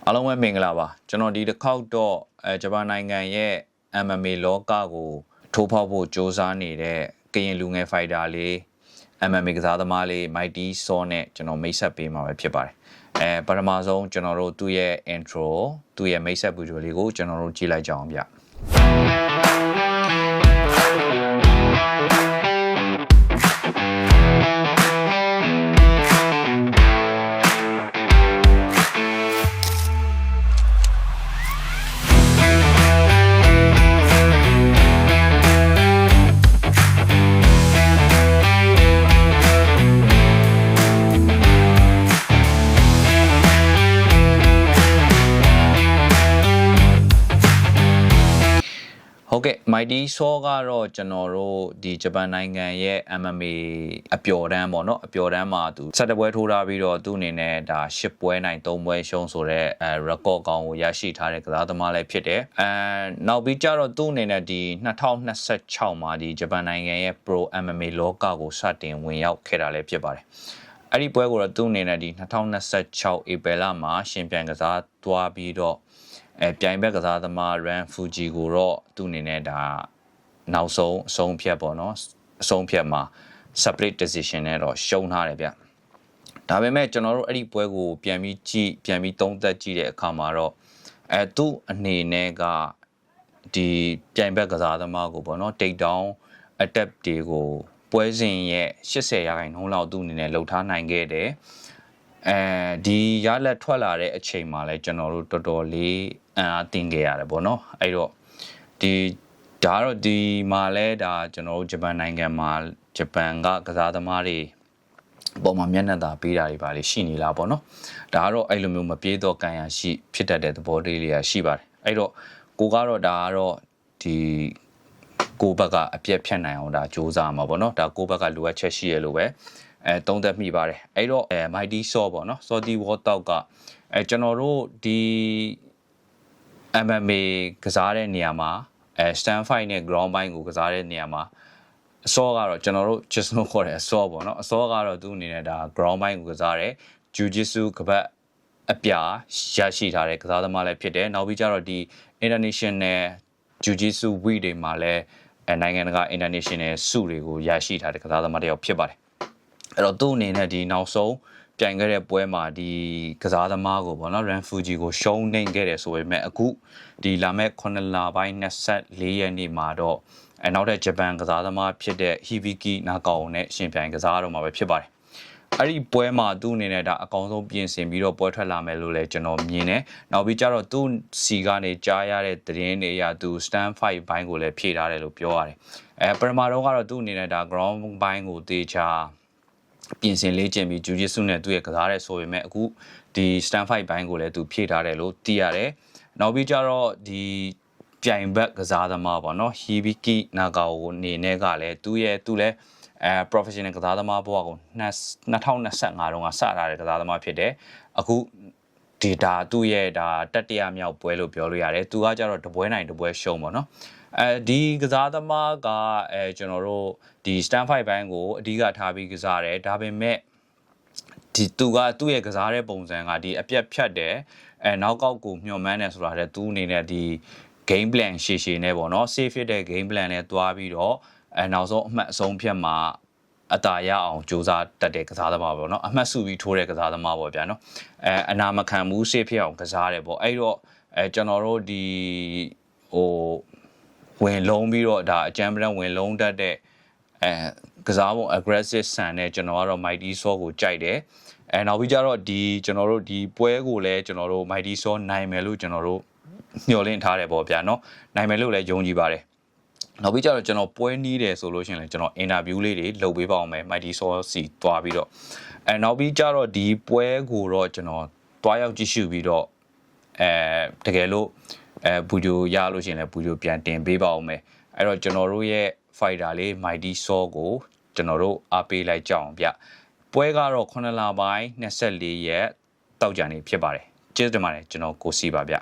အားလုံးပဲမင်္ဂလာပါကျွန်တော်ဒီတစ်ခေါက်တော့ဂျပန်နိုင်ငံရဲ့ MMA လောကကိုထိုးဖောက်ဖို့စ조사နေတဲ့ကရင်လူငယ်ဖိုက်တာလေး MMA ကစားသမားလေး Mighty Saw နဲ့ကျွန်တော်မိတ်ဆက်ပေးမှာပဲဖြစ်ပါတယ်ပထမဆုံးကျွန်တော်တို့သူ့ရဲ့ intro သူ့ရဲ့မိတ်ဆက်ဗီဒီယိုလေးကိုကျွန်တော်တို့ကြည့်လိုက်ကြအောင်ဗျဟုတ်ကဲ့ Mighty Saw ကတော့ကျွန်တော်တို့ဒီဂျပန်နိုင်ငံရဲ့ MMA အပျော်တန်းပေါ့နော်အပျော်တန်းမှာသူ7ပွဲထိုးထားပြီးတော့သူ့အနေနဲ့ဒါ10ပွဲနိုင်3ပွဲရှုံးဆိုတဲ့ record ကောင်းကိုရရှိထားတဲ့ကစားသမားလည်းဖြစ်တယ်နောက်ပြီးကြတော့သူ့အနေနဲ့ဒီ2026မှာဒီဂျပန်နိုင်ငံရဲ့ Pro MMA လောကကိုစတင်ဝင်ရောက်ခဲ့တာလည်းဖြစ်ပါတယ်အဲ့ဒီပွဲကိုတော့သူ့အနေနဲ့ဒီ2026 April လမှာရှင်ပြိုင်ကစားသွားပြီးတော့ပြိုင်ဘက်ကစားသမား Ran Fuji ကိုတော့သူ့အနေနဲ့ဒါနောက်ဆုံးအဆုံးဖြတ်ပေါ့နော်အဆုံးဖြတ်မှာ split decision နဲ့တော့ရှုံးထားတယ်ဗျဒါပေမဲ့ကျွန်တော်တို့အဲ့ဒီပွဲကိုပြန်ပြီးသုံးသပ်ကြည့်တဲ့အခါမှာတော့သူ့အနေနဲ့ကဒီပြိုင်ဘက်ကစားသမားကိုပေါ့နော် take down attack တွေကိုပွဲစဉ်ရဲ့80%လောက်သူ့အနေနဲ့လှုပ်ထားနိုင်ခဲ့တယ်ဒီရလက်ထွက်လာတဲ့အချိန်မှာလဲကျွန်တော်တို့တော်တော်လေးအသင်ခဲ့ရတယ်ပေါ့နော်အဲ့တော့ဒါတော့ဒီမှာလဲဒါကျွန်တော်တို့ဂျပန်နိုင်ငံမှာဂျပန်ကကစားသမားတွေပုံမှာမျက်နှာသာပေးတာတွေပါလေရှိနေလားပေါ့နော်ဒါကတော့အဲ့လိုမျိုးမပြေးတော့ကံရရှိဖြစ်တတ်တဲ့သဘောလေးတွေကရှိပါတယ်အဲ့တော့ကိုကတော့ဒါကတော့ဒီကိုဘက်ကအပြက်ဖြတ်နိုင်အောင်ဒါစ조사မှာပေါ့နော်ဒါကိုဘက်ကလိုအပ်ချက်ရှိရလို့ပဲသုံးသက်မိပါတယ်အဲ့တော့Mighty Saw ပေါ့နော် Salty Warthog ကကျွန်တော်တို့ဒီ MMA ကစားတဲ့နေရာမှာstand fight နဲ့ ground fight ကိုကစားတဲ့နေရာမှာအစောကတော့ကျွန်တော်တို့ just လို့ခေါ်တယ်အစောပေါ့နော်အစောကတော့သူ့အနေနဲ့ဒါ ground fight ကိုကစားတယ် jiu-jitsu ကပတ်အပြာရရှိထားတဲ့ကစားသမားလည်းဖြစ်တယ်နောက်ပြီးကျတော့ဒီ international jiu-jitsu week တွေမှာလည်းနိုင်ငံတကာ international ဆုတွေကိုရရှိထားတဲ့ကစားသမားတစ်ယောက်ဖြစ်ပါတယ်အဲ့တော့သူ့အနေနဲ့ဒီနောက်ဆုံးပြိုင်ခဲ့တဲ့ပွဲမှာဒီကစားသမားကိုပေါ့နော် Ran Fuji ကိုရှုံးနေခဲ့တယ်ဆိုပေမဲ့အခုဒီလာမဲ့9လပိုင်း24ရက်နေ့မှာတော့နောက်တဲ့ဂျပန်ကစားသမားဖြစ်တဲ့ Hibiki Nakao နဲ့ရှင်ပြိုင်ကစားတော့မှာပဲဖြစ်ပါတယ်အဲ့ဒီပွဲမှာသူ့အနေနဲ့ဒါအကောင်းဆုံးပြင်ဆင်ပြီးတော့ပွဲထွက်လာမယ်လို့လည်းကျွန်တော်မြင်တယ်နောက်ပြီးကြတော့သူ့စီကနေကြားရတဲ့သတင်းတွေအရသူ stand fight ဘိုင်းကိုလည်းဖြည့်ထားတယ်လို့ပြောရတယ်ပထမတော့ကတော့သူ့အနေနဲ့ဒါ ground ဘိုင်းကိုတေချာပြင်ဆင်လေ့ကျင့်ပြီး jiu-jitsu နဲ့သူ့ရဲ့ကစားရဲဆိုပေမဲ့အခုဒီ stand fight ဘိုင်းကိုလည်းသူဖြည့်ထားတယ်လို့သိရတယ်နောက်ပြီးကြတော့ဒီပြိုင်ဘက်ကစားသမားပေါ့နော် Hibiki Nakao အနေနဲ့ကလည်းသူလည်းprofessional ကစားသမားဘဝကို2025တုန်းကစထားတဲ့ကစားသမားဖြစ်တယ်အခုဒီဒါသူ့ရဲ့ဒါတတိယမြောက်ပွဲလို့ပြောလို့ရတယ်သူကကြတော့တပွဲနိုင်တပွဲရှုံးပေါ့နော်ဒီကစားသမားကကျွန်တော်တို့ဒီ stand fight ဘိုင်းကိုအဓိကထားပြီးကစားတယ်ဒါပေမဲ့ဒီသူ့ရဲ့ကစားတဲ့ပုံစံကဒီအပြက်ဖြတ်တယ်နောက်ကောက်ကိုမျှော်မှန်းတယ်ဆိုတာတဲ့သူအနေနဲ့ဒီ game plan ရှည်ရှည်နဲ့ပေါ့နော် safe ဖြစ်တဲ့ game plan နဲ့တွားပြီးတော့နောက်ဆုံးအမှတ်အဆုံးဖြတ်မှာအတာရအောင်စူးစမ်းတတ်တဲ့ကစားသမားပေါ့နော်အမှတ်စုပြီးထိုးတဲ့ကစားသမားပေါ့ဗျာနော်အနာမခံဘူး safe ဖြစ်အောင်ကစားတယ်ပေါ့အဲ့တော့ကျွန်တော်တို့ဒီဝင်လုံးပြီးတော့ဒါအကြမ်းပတမ်းဝင်လုံးတတ်တဲ့ကစားပုံ aggressive ဆန်နဲ့ကျွန်တော်ကတော့ Mighty Saw ကိုကြိုက်တယ်နောက်ပြီးကြတော့ကျွန်တော်တို့ဒီပွဲကိုလည်းကျွန်တော်တို့ Mighty Saw နိုင်မယ်လို့ကျွန်တော်တို့မျှော်လင့်ထားတယ်ပေါ့ဗျာနော်နိုင်မယ်လို့လည်းယုံကြည်ပါတယ်နောက်ပြီးကြတော့ကျွန်တော်ပွဲနီးတယ်ဆိုလို့ရှိရင်လည်းကျွန်တော် interview လေးတွေလုပ်ပေးပါအောင်မယ် Mighty Saw စီတွားပြီးတော့နောက်ပြီးကြတော့ဒီပွဲကိုတော့ကျွန်တော်တွားရောက်ကြည့်ရှုပြီးတော့တကယ်လို့ဗီဒီယိုရလို့ရှိရင်လည်းဗီဒီယိုပြန်တင်ပေးပါအောင်မယ်အဲ့တော့ကျွန်တော်တို့ရဲ့ fighter လေး Mighty Saw ကိုကျွန်တော်တို့အားပေးလိုက်ကြအောင်ဗျပွဲကတော့9လပိုင်း24ရက်တောက်ကြနေဖြစ်ပါတယ်ကျေးဇူးတင်ပါတယ်ကျွန်တော်ကိုစီပါဗျ